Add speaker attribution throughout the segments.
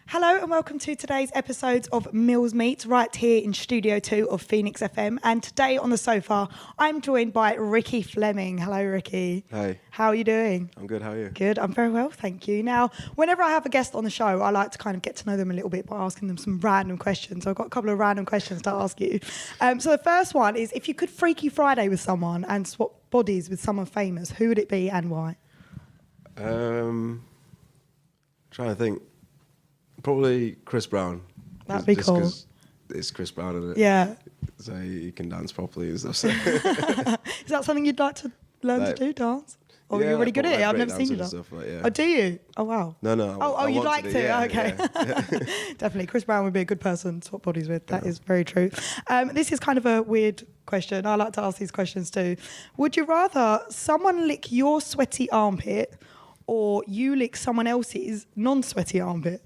Speaker 1: Hello and welcome to today's episode of Mills Meets right here in Studio 2 of Phoenix FM. And today on the sofa, I'm joined by Ricky Fleming. Hello, Ricky.
Speaker 2: Hi.
Speaker 1: How are you doing?
Speaker 2: I'm good, how are you?
Speaker 1: Good, I'm very well, thank you. Now, whenever I have a guest on the show, I like to kind of get to know them a little bit by asking them some random questions. So I've got a couple of random questions to ask you. So the first one is, if you could Freaky Friday with someone and swap bodies with someone famous, who would it be and why?
Speaker 2: Trying to think. Probably Chris Brown.
Speaker 1: That'd be cool.
Speaker 2: Because it's Chris Brown, isn't it?
Speaker 1: Yeah.
Speaker 2: So he can dance properly and stuff.
Speaker 1: Is that something you'd like to learn to do, dance? Or
Speaker 2: yeah,
Speaker 1: you're really good at it? I've never seen you
Speaker 2: and
Speaker 1: dance.
Speaker 2: Stuff, yeah.
Speaker 1: Oh, do you? Oh, wow.
Speaker 2: No.
Speaker 1: Oh, you'd like to?
Speaker 2: Yeah,
Speaker 1: okay.
Speaker 2: Yeah.
Speaker 1: Definitely. Chris Brown would be a good person to swap bodies with. That is very true. This is kind of a weird question. I like to ask these questions too. Would you rather someone lick your sweaty armpit or you lick someone else's non-sweaty armpit?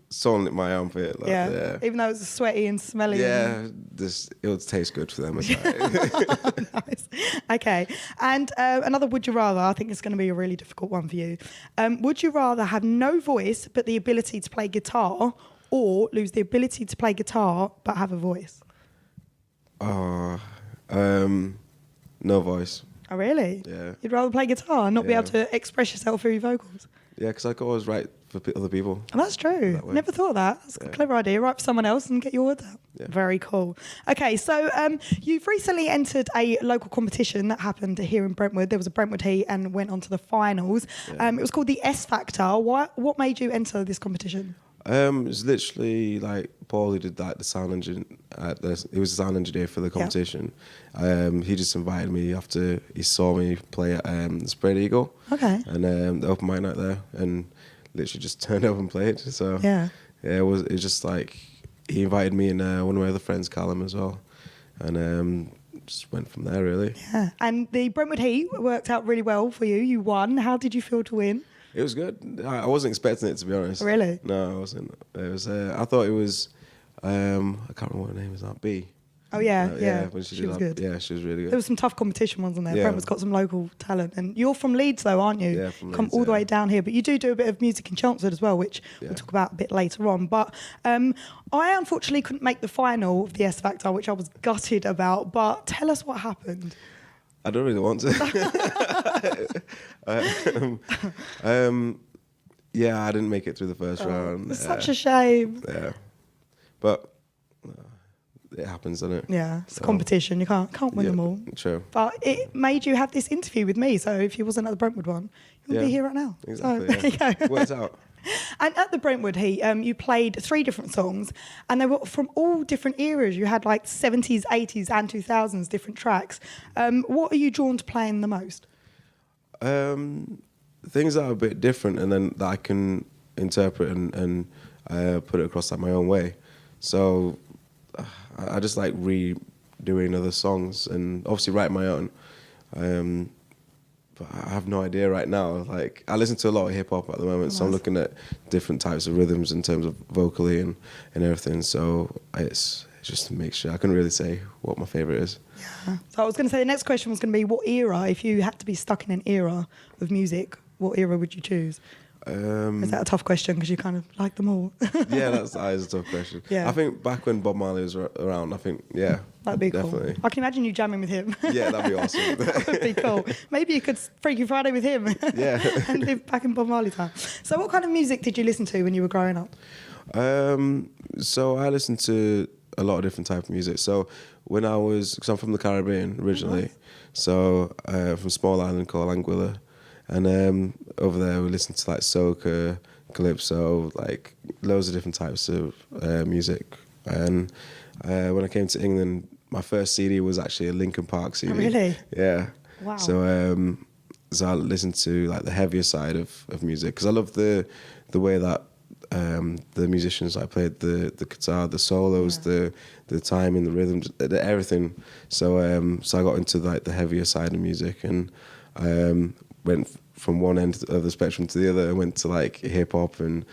Speaker 2: Someone licked my armpit. Like, yeah.
Speaker 1: Even though it's sweaty and smelly.
Speaker 2: Yeah, it would taste good for them.
Speaker 1: Nice. Okay. And another would you rather, I think it's going to be a really difficult one for you. Would you rather have no voice but the ability to play guitar, or lose the ability to play guitar but have a voice?
Speaker 2: No voice.
Speaker 1: Oh, really?
Speaker 2: Yeah.
Speaker 1: You'd rather play guitar and not be able to express yourself through your vocals?
Speaker 2: Yeah, because I could always write for other people.
Speaker 1: Oh, that's true. Never thought of that. That's a clever idea. Write for someone else and get your words out. Yeah. Very cool. Okay, so you've recently entered a local competition that happened here in Brentwood. There was a Brentwood Heat and went on to the finals. Yeah. It was called the S Factor. What made you enter this competition?
Speaker 2: It was literally like Paul, who did like the sound engineer. He was the sound engineer for the competition. Yep. He just invited me after he saw me play at the Spread Eagle.
Speaker 1: Okay.
Speaker 2: And the open mic night there, and literally just turned up and played. So it was just like he invited me and one of my other friends, Callum, as well, and just went from there really. Yeah.
Speaker 1: And the Brentwood Heat worked out really well for you. You won. How did you feel to win?
Speaker 2: It was good. I wasn't expecting it, to be honest.
Speaker 1: Really?
Speaker 2: No, I wasn't. It was. I thought it was. I can't remember what her name is now. B.
Speaker 1: Oh yeah.
Speaker 2: When
Speaker 1: she was good.
Speaker 2: Yeah, she was really good.
Speaker 1: There was some tough competition ones on there.
Speaker 2: Yeah.
Speaker 1: Brentwood's got some local talent, and you're from Leeds though, aren't you?
Speaker 2: Yeah, from Leeds.
Speaker 1: Come all the way down here, but you do a bit of music in Chelmsford as well, which we'll talk about a bit later on. But I unfortunately couldn't make the final of the S Factor, which I was gutted about. But tell us what happened.
Speaker 2: I don't really want to. Yeah, I didn't make it through the first round.
Speaker 1: It's such a shame.
Speaker 2: Yeah, but it happens, doesn't it?
Speaker 1: Yeah, it's a competition. You can't win them all.
Speaker 2: True.
Speaker 1: But it made you have this interview with me. So if you wasn't at the Brentwood one, you wouldn't be here right now.
Speaker 2: Exactly.
Speaker 1: So, there you go.
Speaker 2: Worked out.
Speaker 1: And at the Brentwood Heat, you played 3 different songs, and they were from all different eras. You had like 70s, 80s, and 2000s different tracks. What are you drawn to playing the most?
Speaker 2: Things that are a bit different, and then that I can interpret and put it across like my own way. So I just like redoing other songs and obviously write my own. But I have no idea right now. Like, I listen to a lot of hip hop at the moment, so I'm looking at different types of rhythms in terms of vocally and everything. So it's just a mixture. I couldn't really say what my favourite is.
Speaker 1: Yeah. So I was going to say the next question was going to be, what era, if you had to be stuck in an era of music, what era would you choose? Is that a tough question because you kind of like them all?
Speaker 2: Yeah, that is a tough question. Yeah. I think back when Bob Marley was around, I think,
Speaker 1: that'd be
Speaker 2: definitely.
Speaker 1: Cool. I can imagine you jamming with him.
Speaker 2: Yeah, that'd be awesome.
Speaker 1: That would be cool. Maybe you could Freaky Friday with him.
Speaker 2: Yeah.
Speaker 1: And live back in Bob Marley time. So what kind of music did you listen to when you were growing up?
Speaker 2: So I listened to a lot of different type of music. So when because I'm from the Caribbean originally, so from small island called Anguilla. And over there we listened to like soca, calypso, like loads of different types of music. And when I came to England, my first CD was actually a Linkin Park CD.
Speaker 1: Oh, really?
Speaker 2: Yeah.
Speaker 1: Wow.
Speaker 2: So I listened to like the heavier side of music because I love the way that the musicians like played the guitar, the solos, the timing, the rhythms, everything. So I got into like the heavier side of music and went from one end of the spectrum to the other. I went to like hip hop and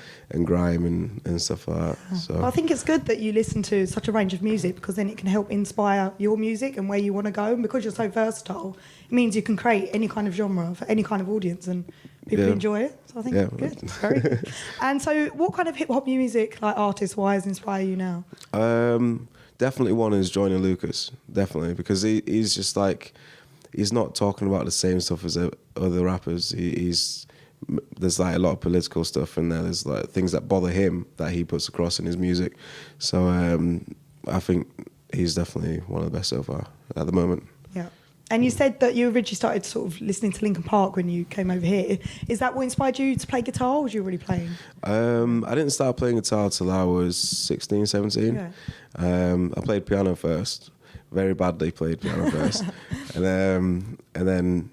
Speaker 2: grime and stuff like that.
Speaker 1: Yeah.
Speaker 2: So
Speaker 1: well, I think it's good that you listen to such a range of music because then it can help inspire your music and where you want to go. And because you're so versatile, it means you can create any kind of genre for any kind of audience and people enjoy it. So I think good, very good. And so, what kind of hip hop music, like artist-wise, inspire you now?
Speaker 2: Definitely one is Joyner Lucas, definitely, because he's just like, he's not talking about the same stuff as other rappers. There's like a lot of political stuff in there. There's like things that bother him that he puts across in his music. So I think he's definitely one of the best so far at the moment.
Speaker 1: Yeah. And you said that you originally started sort of listening to Linkin Park when you came over here. Is that what inspired you to play guitar, or was you already playing?
Speaker 2: I didn't start playing guitar till I was 16, 17.
Speaker 1: Yeah.
Speaker 2: I played piano first. Very badly played piano first. And then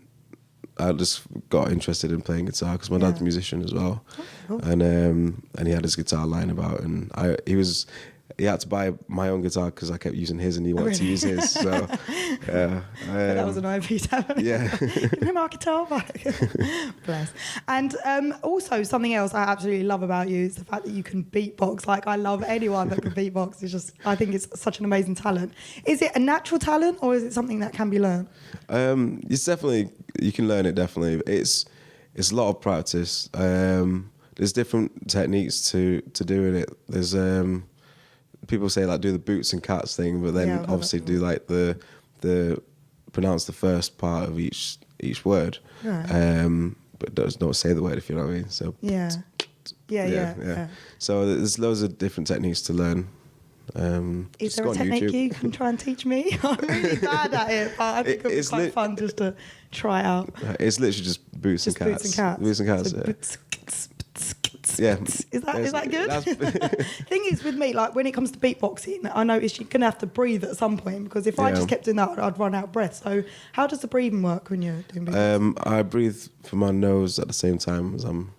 Speaker 2: I just got interested in playing guitar because my dad's a musician as well.
Speaker 1: Oh, cool.
Speaker 2: And he had his guitar lying about, and he had to buy my own guitar because I kept using his and he wanted to use his. So
Speaker 1: that was annoying for you to have.
Speaker 2: Yeah.
Speaker 1: Give me my guitar back. Bless. And also something else I absolutely love about you is the fact that you can beatbox. Like, I love anyone that can beatbox. It's just, I think it's such an amazing talent. Is it a natural talent, or is it something that can be learned?
Speaker 2: It's definitely, you can learn it definitely. It's a lot of practice. There's different techniques to doing it. There's people say like do the boots and cats thing, but then obviously do like the pronounce the first part of each word, right. But don't say the word, if you know what I mean. So
Speaker 1: yeah.
Speaker 2: So there's loads of different techniques to learn.
Speaker 1: Is there a technique you can try and teach me? I'm really bad at it, but I think it's quite fun just to try it out.
Speaker 2: It's literally just boots and cats. Boots and cats.
Speaker 1: So
Speaker 2: yeah.
Speaker 1: Is that good? Thing is, with me, like when it comes to beatboxing, I noticed you're gonna have to breathe at some point, because if I just kept doing that, I'd run out of breath. So how does the breathing work when you're doing beatboxing?
Speaker 2: I breathe from my nose at the same time as I'm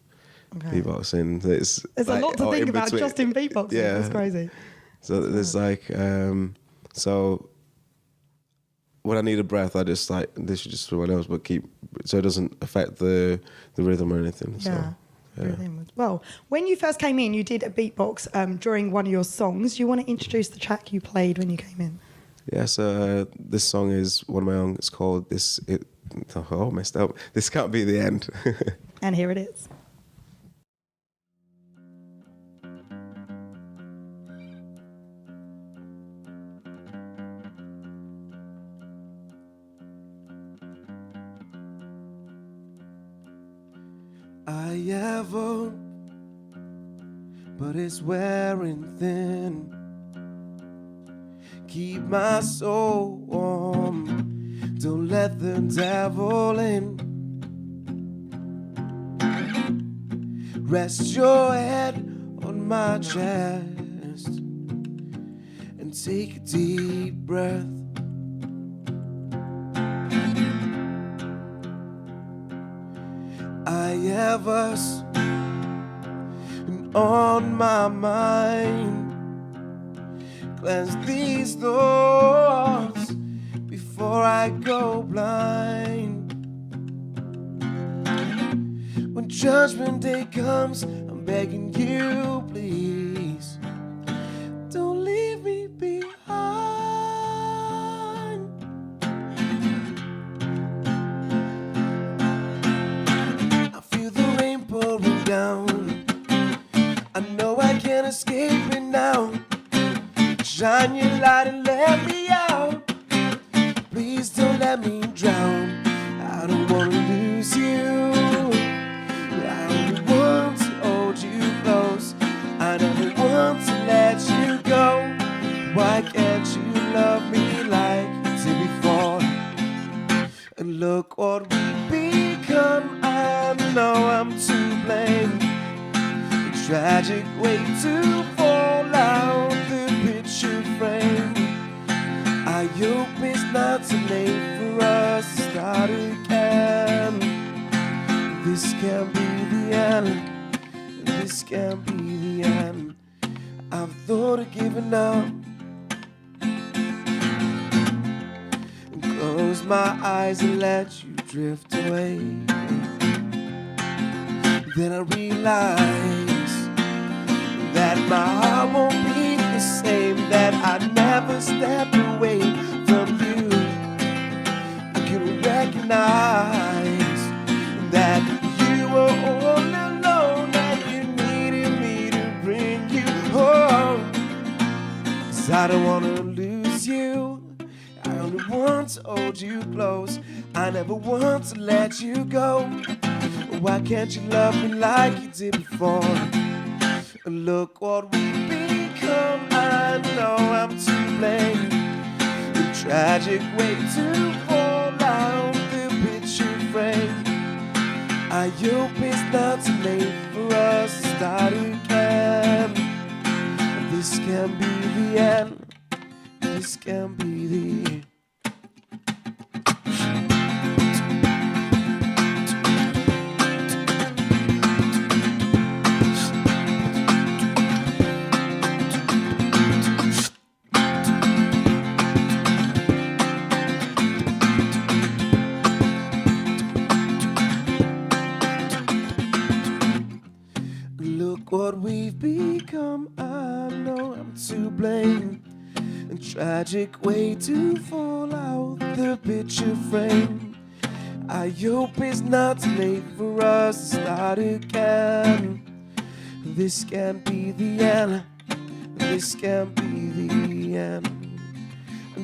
Speaker 2: beatboxing.
Speaker 1: There's like, a lot to think about just in beatboxing. Yeah, that's crazy.
Speaker 2: So there's like so when I need a breath, I just like this is just for my nose, but so it doesn't affect the rhythm or anything. So. Yeah.
Speaker 1: Well, when you first came in, you did a beatbox during one of your songs. Do you want to introduce the track you played when you came in?
Speaker 2: Yeah, so this song is one of my own. It's called messed up. This Can't Be the End.
Speaker 1: And here it is.
Speaker 2: I have hope, but it's wearing thin. Keep my soul warm, don't let the devil in. Rest your head on my chest and take a deep breath. I have us and on my mind. Cleanse these thoughts before I go blind. When judgment day comes, I'm begging you, please, don't leave me behind. Down. I know I can't escape it now. Shine your light and let me out. Please don't let me drown. I don't want to lose you. I don't want to hold you close. I never want to let you go. Why can't you love me like you did before? And look what we've become. I know I'm to blame. A tragic way to fall out the picture frame. I hope it's not too late for us to start again. This can't be the end. This can't be the end. I've thought of giving up and close my eyes and let you drift away. Then I realize that my heart won't be the same, that I never step away from you. I can recognize that you were I don't wanna lose you. I only want to hold you close. I never want to let you go. Why can't you love me like you did before? Look what we've become. I know I'm to blame. The tragic way to fall out the picture frame. I hope it's not too late for us to start again. This can be the end. This can be the end. Look what we've become. I know I'm to blame. A tragic way to fall out the picture frame. I hope it's not too late for us to start again. This can't be the end. This can't be the end.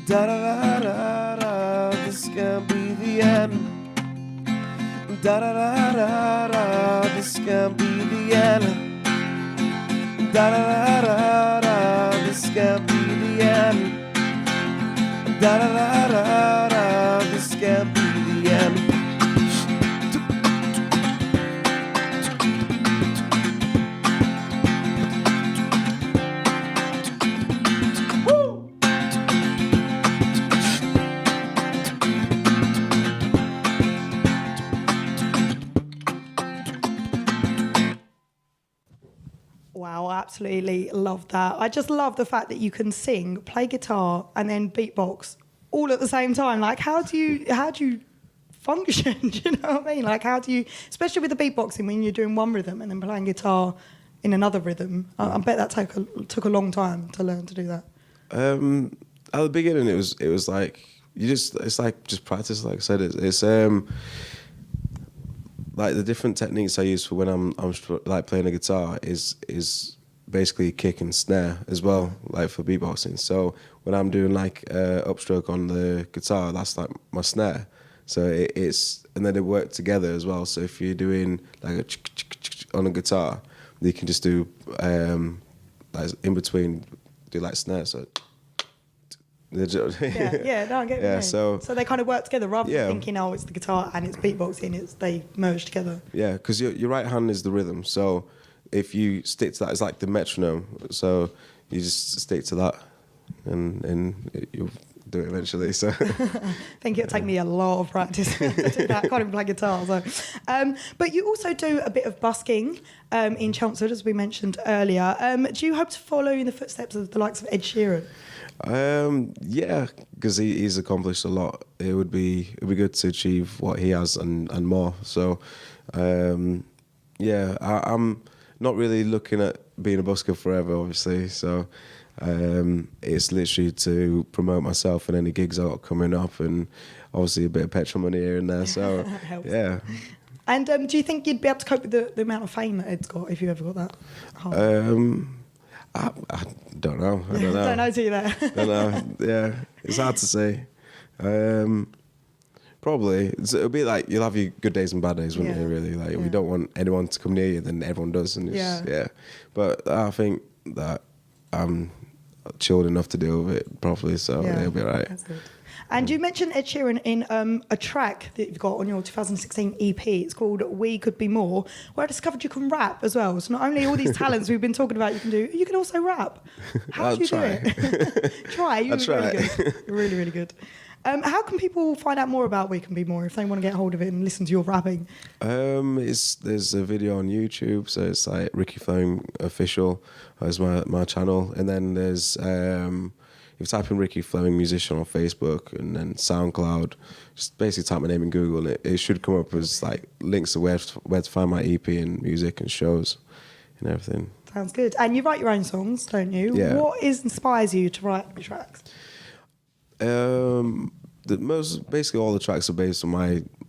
Speaker 2: Da da da da da. This can't be the end. Da da da da da. This can't be the end. Da da da da, this can't be the end. Da da da da, this can't be the end. Woo!
Speaker 1: Wow, I absolutely love that. I just love the fact that you can sing, play guitar, and then beatbox all at the same time. Like, how do you function? Do you know what I mean? Like, how do you, especially with the beatboxing, when you're doing one rhythm and then playing guitar in another rhythm? I bet that took a long time to learn to do that.
Speaker 2: At the beginning, it was like it's like just practice. Like I said, it's like the different techniques I use for when I'm like playing a guitar is basically kick and snare as well, like for beatboxing. So when I'm doing like upstroke on the guitar, that's like my snare. So it's and then they work together as well. So if you're doing like a on a guitar, you can just do like in between do like snare. So
Speaker 1: No, I get it.
Speaker 2: So
Speaker 1: they kind of work together rather than thinking, oh, it's the guitar and it's beatboxing. They merge together.
Speaker 2: Yeah, because your right hand is the rhythm. So if you stick to that, it's like the metronome. So you just stick to that, and you'll do it eventually. So
Speaker 1: I think it'll take me a lot of practice to do that. I can't even play guitar. So, but you also do a bit of busking in Chelmsford, as we mentioned earlier. Do you hope to follow in the footsteps of the likes of Ed Sheeran?
Speaker 2: Yeah, because he's accomplished a lot. It would be good to achieve what he has and more. So, yeah, I'm not really looking at being a busker forever, obviously. So, it's literally to promote myself and any gigs I've got coming up, and obviously a bit of petrol money here and there. So, yeah.
Speaker 1: And do you think you'd be able to cope with the amount of fame that Ed's got if you ever got that?
Speaker 2: I don't know. I don't know.
Speaker 1: Don't know to you there.
Speaker 2: Don't know. Yeah, it's hard to say. Probably it'll be like you'll have your good days and bad days, wouldn't you? Really, like if you don't want anyone to come near you, then everyone does, and yeah. But I think that I'm chilled enough to deal with it properly, so it'll be alright.
Speaker 1: That's good. And you mentioned Ed Sheeran in a track that you've got on your 2016 EP. It's called We Could Be More, where I discovered you can rap as well. So not only all these talents we've been talking about you can do, you can also rap. How do you do it? Try. You're really good. You're really, really good. How can people find out more about We Can Be More if they want to get hold of it and listen to your rapping?
Speaker 2: There's a video on YouTube, so it's like Ricky Fleming Official is my channel, and then there's if you type in Ricky Fleming Musician on Facebook and then SoundCloud, just basically type my name in Google, and it should come up as like links to where to find my EP and music and shows and everything.
Speaker 1: Sounds good. And you write your own songs, don't you?
Speaker 2: Yeah.
Speaker 1: What inspires you to write your tracks?
Speaker 2: Basically all the tracks are based on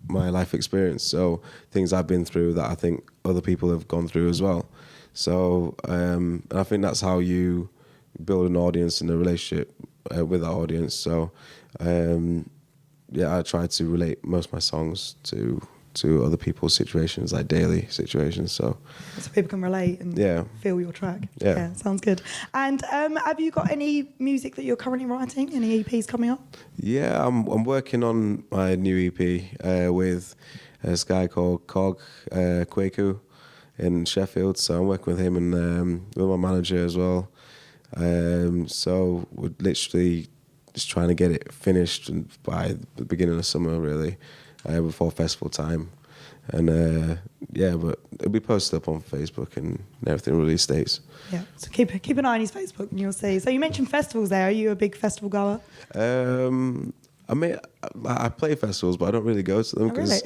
Speaker 2: my life experience, so things I've been through that I think other people have gone through as well. So and I think that's how you build an audience and a relationship with our audience. So I try to relate most of my songs to other people's situations, like daily situations. So
Speaker 1: people can relate and feel your track. Yeah, sounds good. And have you got any music that you're currently writing? Any EPs coming up?
Speaker 2: Yeah, I'm working on my new EP with this guy called Kwaku in Sheffield. So I'm working with him and with my manager as well. So we're literally just trying to get it finished by the beginning of summer, really, before festival time. And but it'll be posted up on Facebook and everything release dates.
Speaker 1: Yeah, so keep an eye on his Facebook and you'll see. So you mentioned festivals there. Are you a big festival goer?
Speaker 2: I play festivals, but I don't really go to them because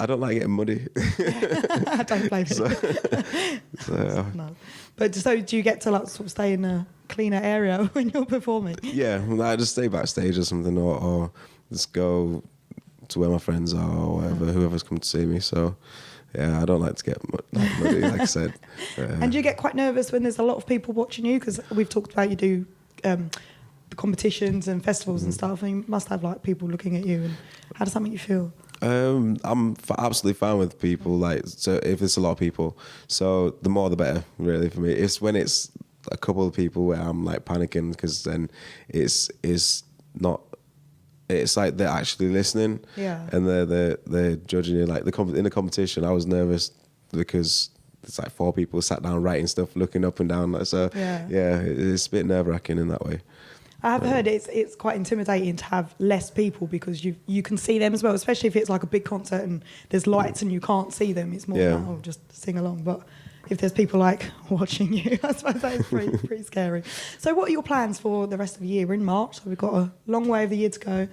Speaker 2: I don't like getting muddy.
Speaker 1: I don't blame it. No. But so do you get to like sort of stay in a cleaner area when you're performing?
Speaker 2: Yeah, I just stay backstage or something, or just go to where my friends are or whatever, whoever's come to see me. So yeah, I don't like to get muddy, like I said.
Speaker 1: And do you get quite nervous when there's a lot of people watching you? Because we've talked about you do the competitions and festivals and stuff, and you must have like people looking at you. And how does that make you feel?
Speaker 2: I'm absolutely fine with people. Like, so if it's a lot of people, so the more the better, really, for me. It's when it's a couple of people where I'm like panicking, because then it's not. It's like they're actually listening, and they're judging you. Like in the competition, I was nervous because it's like 4 people sat down writing stuff, looking up and down. So it's a bit nerve-wracking in that way.
Speaker 1: I have heard it's quite intimidating to have less people because you can see them as well, especially if it's like a big concert and there's lights and you can't see them. It's more like, just sing along. But if there's people like watching you, I suppose that is pretty scary. So what are your plans for the rest of the year? We're in March, so we've got a long way of the year to go.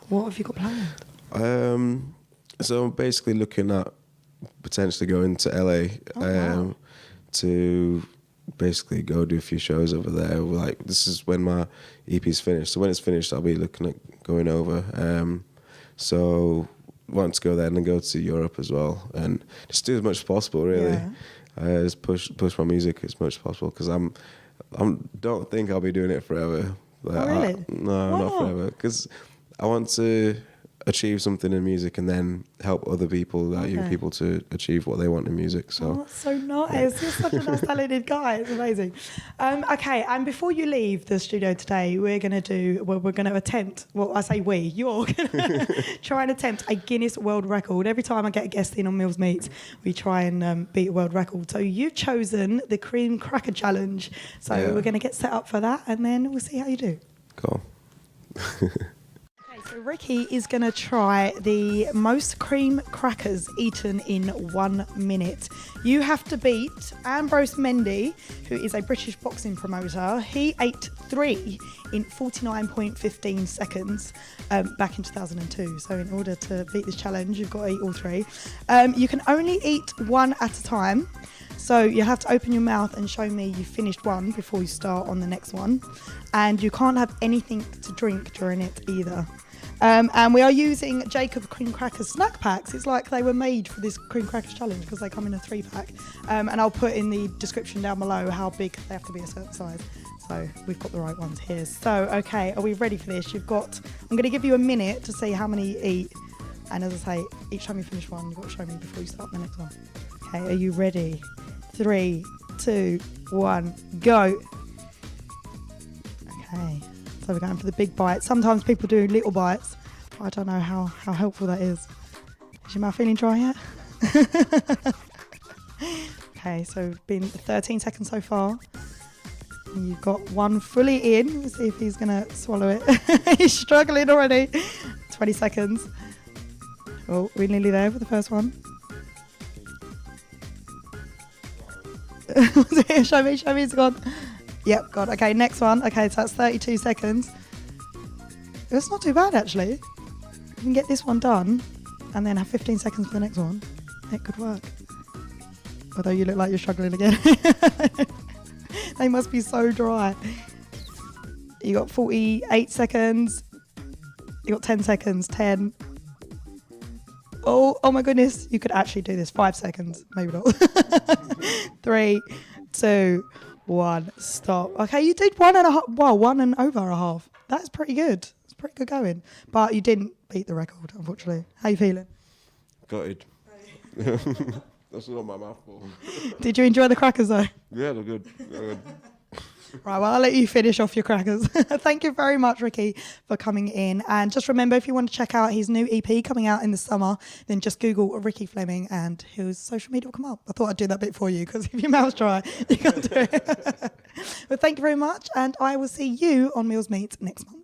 Speaker 1: What have you got planned?
Speaker 2: So I'm basically looking at potentially going to LA to basically go do a few shows over there. Like, this is when my EP's finished. So when it's finished, I'll be looking at going over. So want to go there and then go to Europe as well, and just do as much as possible, really. Just push my music as much as possible, because I don't think I'll be doing it forever.
Speaker 1: Like, really?
Speaker 2: Not forever, because I want to achieve something in music and then help other people, people to achieve what they want in music. So
Speaker 1: that's so nice. You're such a nice talented guy. It's amazing. Okay, and before you leave the studio today, we're going to attempt, well, I say you're going to try and attempt a Guinness World Record. Every time I get a guest in on Mills Meets, we try and beat a world record. So you've chosen the Cream Cracker Challenge. So we're going to get set up for that, and then we'll see how you do.
Speaker 2: Cool.
Speaker 1: So Ricky is going to try the most cream crackers eaten in 1 minute. You have to beat Ambrose Mendy, who is a British boxing promoter. He ate 3 in 49.15 seconds back in 2002. So in order to beat this challenge, you've got to eat all 3. You can only eat 1 at a time. So you have to open your mouth and show me you've finished 1 before you start on the next one. And you can't have anything to drink during it either. And we are using Jacob Cream Crackers snack packs. It's like they were made for this Cream Crackers challenge because they come in a 3-pack. And I'll put in the description down below how big they have to be a certain size. So we've got the right ones here. So, okay, are we ready for this? I'm going to give you a minute to see how many you eat. And as I say, each time you finish one, you've got to show me before you start the next one. Okay, are you ready? 3, 2, 1, go. Okay. So we're going for the big bites. Sometimes people do little bites. I don't know how helpful that is. Is your mouth feeling dry yet? Okay, so been 13 seconds so far. And you've got 1 fully in. Let's see if he's going to swallow it. He's struggling already. 20 seconds. Oh, we're nearly there with the first one. Show me, it's gone. Yep, God. Okay, next one. Okay, so that's 32 seconds. It's not too bad, actually. You can get this one done and then have 15 seconds for the next one. It could work. Although you look like you're struggling again. They must be so dry. You got 48 seconds. You got 10 seconds. 10. Oh my goodness. You could actually do this. 5 seconds. Maybe not. 3, 2, 1 stop. Okay, you did 1.5. Well, 1 and over a half. That's pretty good. It's pretty good going. But you didn't beat the record, unfortunately. How you feeling?
Speaker 2: Gutted. That's not my mouthful.
Speaker 1: Did you enjoy the crackers though?
Speaker 2: Yeah, they're good. They're good.
Speaker 1: Right, well, I'll let you finish off your crackers. Thank you very much, Ricky, for coming in. And just remember, if you want to check out his new EP coming out in the summer, then just Google Ricky Fleming and his social media will come up. I thought I'd do that bit for you because if your mouth's dry, you can't do it. But thank you very much. And I will see you on Meals Meet next month.